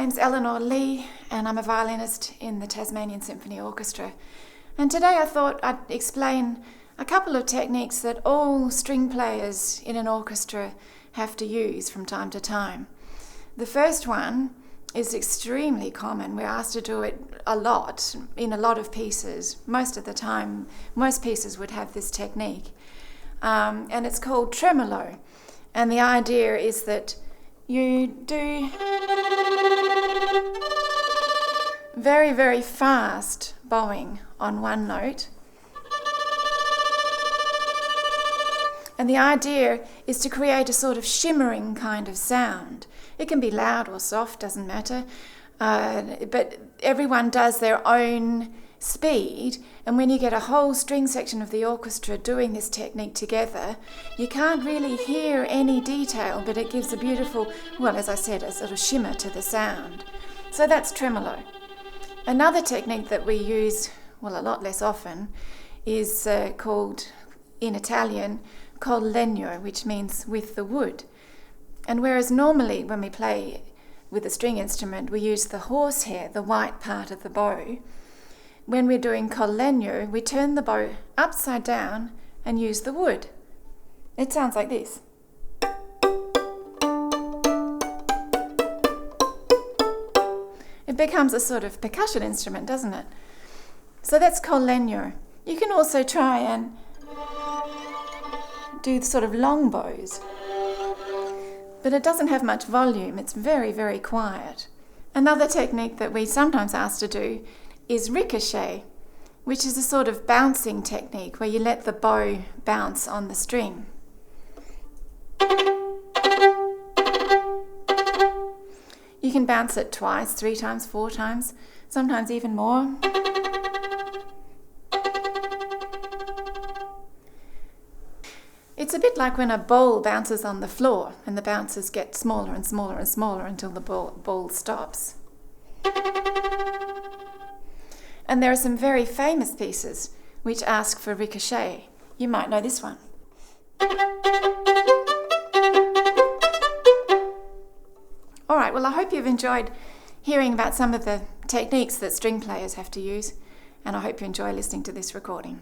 name's Eleanor Lee and I'm a violinist in the Tasmanian Symphony Orchestra. And today I thought I'd explain a couple of techniques that all string players in an orchestra have to use from time to time. The first one is extremely common. We're asked to do it a lot in a lot of pieces. Most of the time, most pieces would have this technique. And it's called Tremolo. And the idea is that you do very, very fast bowing on one note. And the idea is to create a sort of shimmering kind of sound. It can be loud or soft, doesn't matter. But everyone does their own speed. And when you get a whole string section of the orchestra doing this technique together, you can't really hear any detail, but it gives a beautiful, well, as I said, a sort of shimmer to the sound. So that's tremolo. Another technique that we use, well, a lot less often, is called, in Italian, called Lenya, which means with the wood. And whereas normally when we play with a string instrument, we use the horsehair, the white part of the bow, when we're doing col legno, we turn the bow upside down and use the wood. It sounds like this. It becomes a sort of percussion instrument, doesn't it? So that's col legno. You can also try and do sort of long bows, but it doesn't have much volume. It's very, very quiet. Another technique that we sometimes ask to do is Ricochet, which is a sort of bouncing technique where you let the bow bounce on the string. You can bounce it twice, 3 times, 4 times, sometimes even more. It's a bit like when a ball bounces on the floor and the bounces get smaller and smaller and smaller until the ball stops. And there are some very famous pieces which ask for Ricochet. You might know this one. All right, well, I hope you've enjoyed hearing about some of the techniques that string players have to use, and I hope you enjoy listening to this recording.